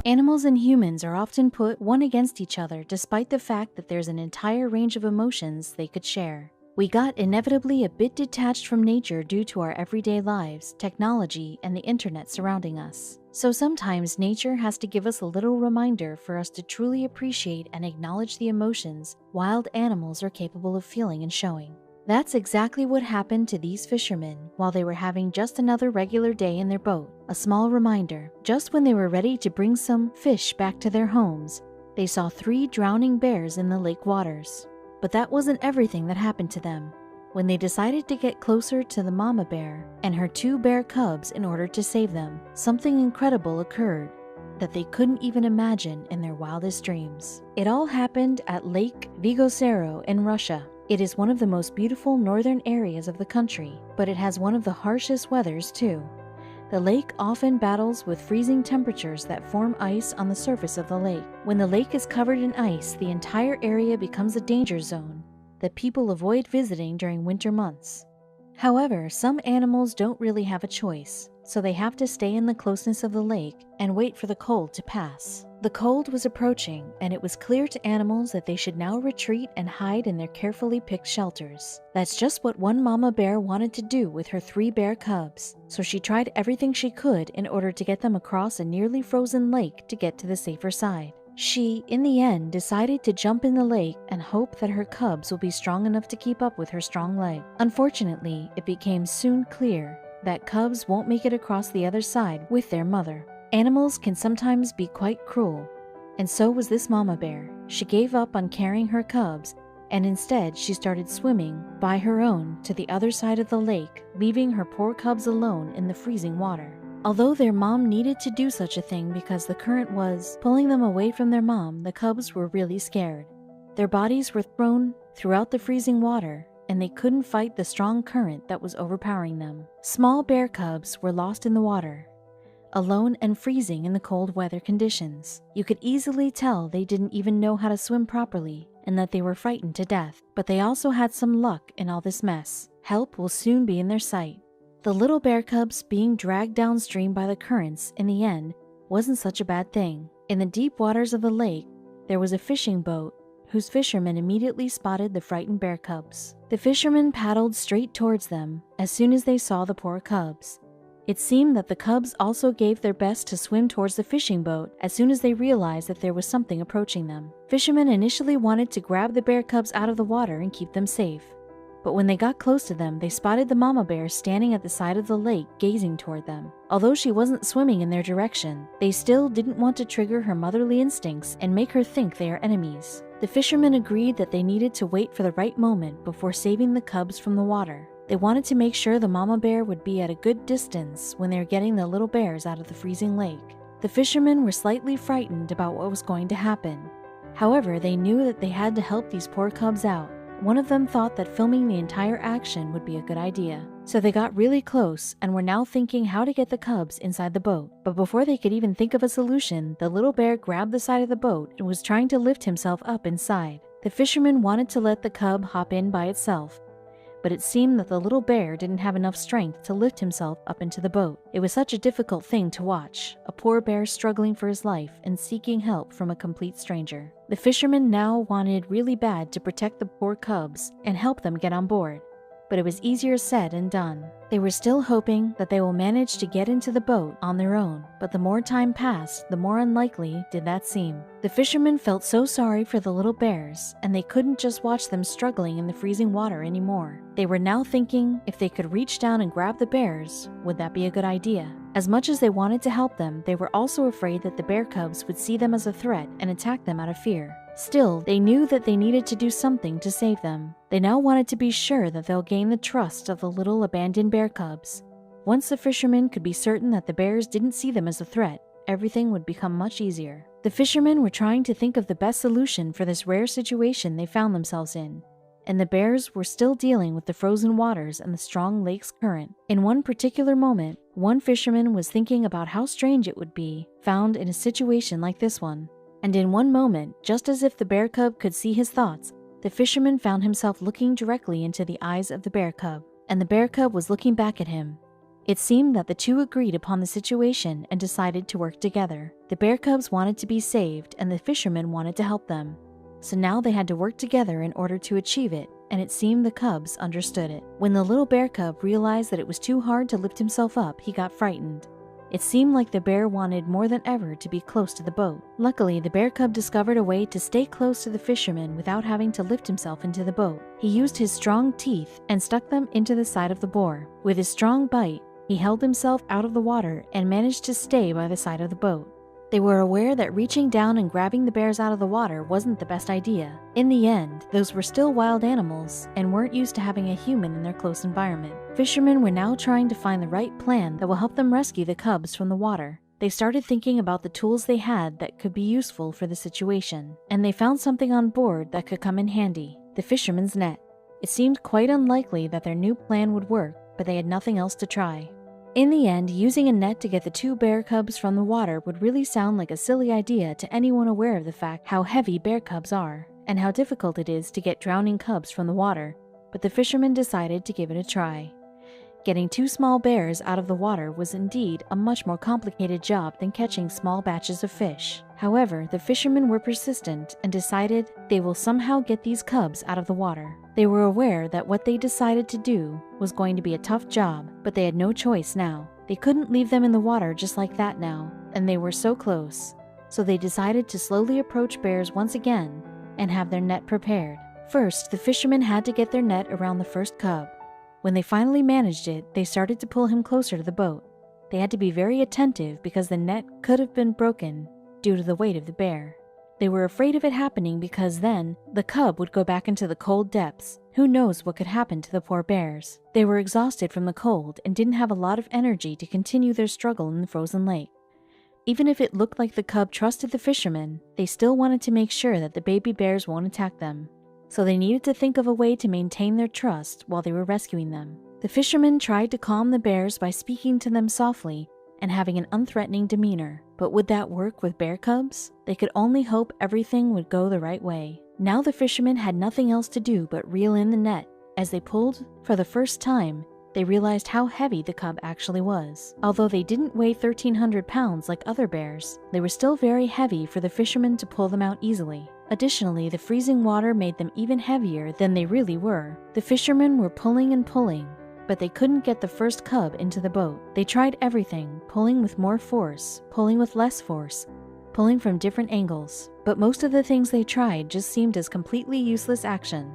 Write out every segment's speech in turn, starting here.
Animals and humans are often put one against each other despite the fact that there's an entire range of emotions they could share. We got inevitably a bit detached from nature due to our everyday lives, technology, and the internet surrounding us. So sometimes nature has to give us a little reminder for us to truly appreciate and acknowledge the emotions wild animals are capable of feeling and showing. That's exactly what happened to these fishermen while they were having just another regular day in their boat. A small reminder, just when they were ready to bring some fish back to their homes, they saw 3 drowning bears in the lake waters. But that wasn't everything that happened to them. When they decided to get closer to the mama bear and her 2 bear cubs in order to save them, something incredible occurred that they couldn't even imagine in their wildest dreams. It all happened at Lake Vigosero in Russia. It is one of the most beautiful northern areas of the country, but it has one of the harshest weathers too. The lake often battles with freezing temperatures that form ice on the surface of the lake. When the lake is covered in ice, the entire area becomes a danger zone that people avoid visiting during winter months. However, some animals don't really have a choice, so they have to stay in the closeness of the lake and wait for the cold to pass. The cold was approaching, and it was clear to animals that they should now retreat and hide in their carefully picked shelters. That's just what one mama bear wanted to do with her 3 bear cubs, so she tried everything she could in order to get them across a nearly frozen lake to get to the safer side. She, in the end, decided to jump in the lake and hope that her cubs will be strong enough to keep up with her strong leg. Unfortunately, it became soon clear that cubs won't make it across the other side with their mother. Animals can sometimes be quite cruel, and so was this mama bear. She gave up on carrying her cubs, and instead she started swimming by her own to the other side of the lake, leaving her poor cubs alone in the freezing water. Although their mom needed to do such a thing because the current was pulling them away from their mom, the cubs were really scared. Their bodies were thrown throughout the freezing water, and they couldn't fight the strong current that was overpowering them. Small bear cubs were lost in the water, alone and freezing in the cold weather conditions. You could easily tell they didn't even know how to swim properly and that they were frightened to death. But they also had some luck in all this mess. Help will soon be in their sight. The little bear cubs being dragged downstream by the currents in the end wasn't such a bad thing. In the deep waters of the lake, there was a fishing boat whose fishermen immediately spotted the frightened bear cubs. The fishermen paddled straight towards them as soon as they saw the poor cubs. It seemed that the cubs also gave their best to swim towards the fishing boat as soon as they realized that there was something approaching them. Fishermen initially wanted to grab the bear cubs out of the water and keep them safe. But when they got close to them, they spotted the mama bear standing at the side of the lake gazing toward them. Although she wasn't swimming in their direction, they still didn't want to trigger her motherly instincts and make her think they are enemies. The fishermen agreed that they needed to wait for the right moment before saving the cubs from the water. They wanted to make sure the mama bear would be at a good distance when they were getting the little bears out of the freezing lake. The fishermen were slightly frightened about what was going to happen. However, they knew that they had to help these poor cubs out. One of them thought that filming the entire action would be a good idea. So they got really close and were now thinking how to get the cubs inside the boat. But before they could even think of a solution, the little bear grabbed the side of the boat and was trying to lift himself up inside. The fisherman wanted to let the cub hop in by itself, but it seemed that the little bear didn't have enough strength to lift himself up into the boat. It was such a difficult thing to watch, a poor bear struggling for his life and seeking help from a complete stranger. The fisherman now wanted really bad to protect the poor cubs and help them get on board, but it was easier said than done. They were still hoping that they will manage to get into the boat on their own, but the more time passed, the more unlikely did that seem. The fishermen felt so sorry for the little bears, and they couldn't just watch them struggling in the freezing water anymore. They were now thinking if they could reach down and grab the bears, would that be a good idea? As much as they wanted to help them, they were also afraid that the bear cubs would see them as a threat and attack them out of fear. Still, they knew that they needed to do something to save them. They now wanted to be sure that they'll gain the trust of the little abandoned bear cubs. Once the fishermen could be certain that the bears didn't see them as a threat, everything would become much easier. The fishermen were trying to think of the best solution for this rare situation they found themselves in, and the bears were still dealing with the frozen waters and the strong lake's current. In one particular moment, one fisherman was thinking about how strange it would be found in a situation like this one. And in one moment, just as if the bear cub could see his thoughts, the fisherman found himself looking directly into the eyes of the bear cub, and the bear cub was looking back at him. It seemed that the two agreed upon the situation and decided to work together. The bear cubs wanted to be saved, and the fishermen wanted to help them. So now they had to work together in order to achieve it, and it seemed the cubs understood it. When the little bear cub realized that it was too hard to lift himself up, he got frightened. It seemed like the bear wanted more than ever to be close to the boat. Luckily, the bear cub discovered a way to stay close to the fisherman without having to lift himself into the boat. He used his strong teeth and stuck them into the side of the boar. With his strong bite, he held himself out of the water and managed to stay by the side of the boat. They were aware that reaching down and grabbing the bears out of the water wasn't the best idea. In the end, those were still wild animals and weren't used to having a human in their close environment. Fishermen were now trying to find the right plan that will help them rescue the cubs from the water. They started thinking about the tools they had that could be useful for the situation, and they found something on board that could come in handy: the fisherman's net. It seemed quite unlikely that their new plan would work, but they had nothing else to try. In the end, using a net to get the two bear cubs from the water would really sound like a silly idea to anyone aware of the fact how heavy bear cubs are, and how difficult it is to get drowning cubs from the water, but the fishermen decided to give it a try. Getting two small bears out of the water was indeed a much more complicated job than catching small batches of fish. However, the fishermen were persistent and decided they will somehow get these cubs out of the water. They were aware that what they decided to do was going to be a tough job, but they had no choice now. They couldn't leave them in the water just like that now, and they were so close. So they decided to slowly approach bears once again and have their net prepared. First, the fishermen had to get their net around the first cub. When they finally managed it, they started to pull him closer to the boat. They had to be very attentive because the net could have been broken due to the weight of the bear. They were afraid of it happening because then the cub would go back into the cold depths. Who knows what could happen to the poor bears? They were exhausted from the cold and didn't have a lot of energy to continue their struggle in the frozen lake. Even if it looked like the cub trusted the fishermen, they still wanted to make sure that the baby bears won't attack them. So they needed to think of a way to maintain their trust while they were rescuing them. The fishermen tried to calm the bears by speaking to them softly and having an unthreatening demeanor. But would that work with bear cubs? They could only hope everything would go the right way. Now the fishermen had nothing else to do but reel in the net. As they pulled, for the first time, they realized how heavy the cub actually was. Although they didn't weigh 1,300 pounds like other bears, they were still very heavy for the fishermen to pull them out easily. Additionally, the freezing water made them even heavier than they really were. The fishermen were pulling and pulling, but they couldn't get the first cub into the boat. They tried everything, pulling with more force, pulling with less force, pulling from different angles, but most of the things they tried just seemed as completely useless action.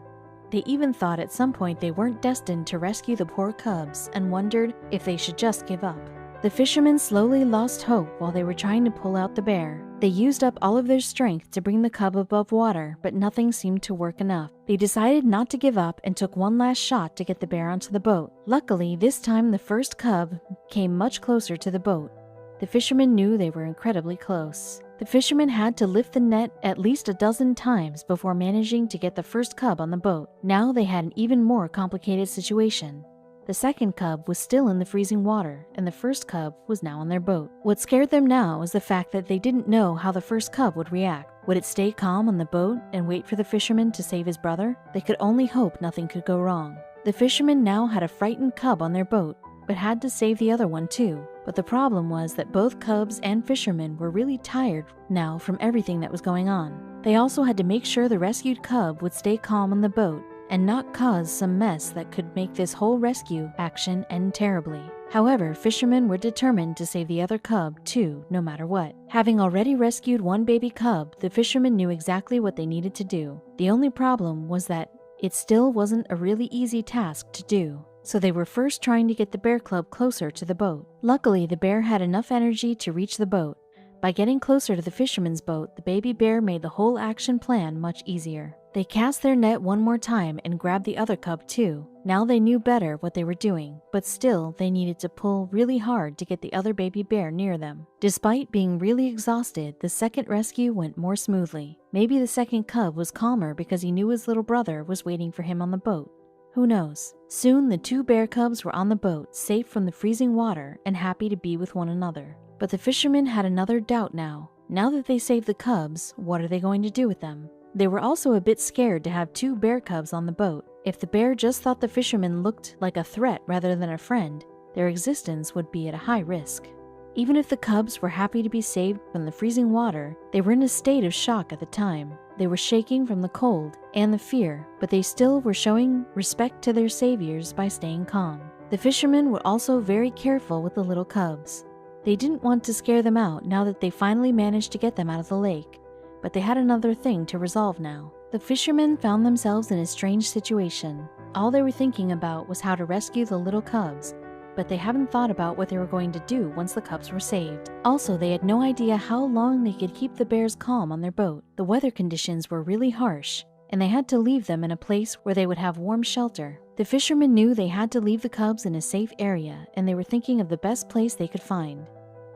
They even thought at some point they weren't destined to rescue the poor cubs and wondered if they should just give up. The fishermen slowly lost hope while they were trying to pull out the bear. They used up all of their strength to bring the cub above water, but nothing seemed to work enough. They decided not to give up and took one last shot to get the bear onto the boat. Luckily, this time the first cub came much closer to the boat. The fishermen knew they were incredibly close. The fishermen had to lift the net at least a dozen times before managing to get the first cub on the boat. Now they had an even more complicated situation. The second cub was still in the freezing water, and the first cub was now on their boat. What scared them now was the fact that they didn't know how the first cub would react. Would it stay calm on the boat and wait for the fisherman to save his brother? They could only hope nothing could go wrong. The fishermen now had a frightened cub on their boat, but had to save the other one too. But the problem was that both cubs and fishermen were really tired now from everything that was going on. They also had to make sure the rescued cub would stay calm on the boat and not cause some mess that could make this whole rescue action end terribly. However, fishermen were determined to save the other cub too, no matter what. Having already rescued one baby cub, the fishermen knew exactly what they needed to do. The only problem was that it still wasn't a really easy task to do. So they were first trying to get the bear cub closer to the boat. Luckily, the bear had enough energy to reach the boat. By getting closer to the fisherman's boat, the baby bear made the whole action plan much easier. They cast their net one more time and grabbed the other cub too. Now they knew better what they were doing, but still they needed to pull really hard to get the other baby bear near them. Despite being really exhausted, the second rescue went more smoothly. Maybe the second cub was calmer because he knew his little brother was waiting for him on the boat. Who knows? Soon the two bear cubs were on the boat, safe from the freezing water and happy to be with one another. But the fishermen had another doubt now. Now that they saved the cubs, what are they going to do with them? They were also a bit scared to have two bear cubs on the boat. If the bear just thought the fisherman looked like a threat rather than a friend, their existence would be at a high risk. Even if the cubs were happy to be saved from the freezing water, they were in a state of shock at the time. They were shaking from the cold and the fear, but they still were showing respect to their saviors by staying calm. The fishermen were also very careful with the little cubs. They didn't want to scare them out now that they finally managed to get them out of the lake, but they had another thing to resolve now. The fishermen found themselves in a strange situation. All they were thinking about was how to rescue the little cubs, but they haven't thought about what they were going to do once the cubs were saved. Also, they had no idea how long they could keep the bears calm on their boat. The weather conditions were really harsh, and they had to leave them in a place where they would have warm shelter. The fishermen knew they had to leave the cubs in a safe area, and they were thinking of the best place they could find.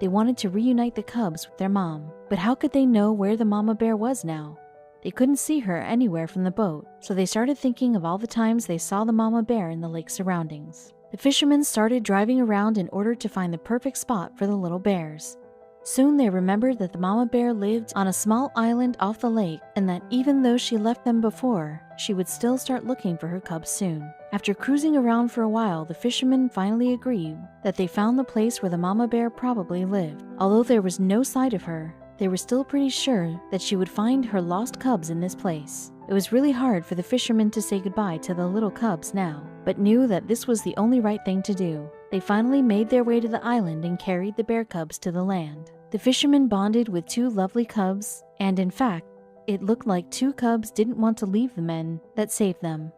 They wanted to reunite the cubs with their mom, but how could they know where the mama bear was now? They couldn't see her anywhere from the boat, so they started thinking of all the times they saw the mama bear in the lake surroundings. The fishermen started driving around in order to find the perfect spot for the little bears. Soon they remembered that the mama bear lived on a small island off the lake, and that even though she left them before, she would still start looking for her cubs soon. After cruising around for a while, the fishermen finally agreed that they found the place where the mama bear probably lived. Although there was no sight of her, they were still pretty sure that she would find her lost cubs in this place. It was really hard for the fishermen to say goodbye to the little cubs now, but knew that this was the only right thing to do. They finally made their way to the island and carried the bear cubs to the land. The fishermen bonded with two lovely cubs, and in fact, it looked like two cubs didn't want to leave the men that saved them.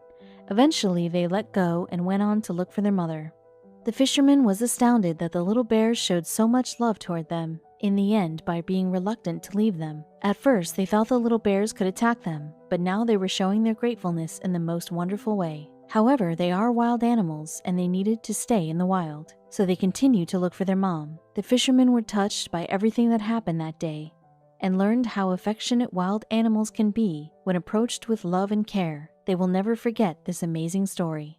Eventually, they let go and went on to look for their mother. The fisherman was astounded that the little bears showed so much love toward them, in the end by being reluctant to leave them. At first, they thought the little bears could attack them, but now they were showing their gratefulness in the most wonderful way. However, they are wild animals, and they needed to stay in the wild, so they continued to look for their mom. The fishermen were touched by everything that happened that day, and learned how affectionate wild animals can be when approached with love and care. They will never forget this amazing story.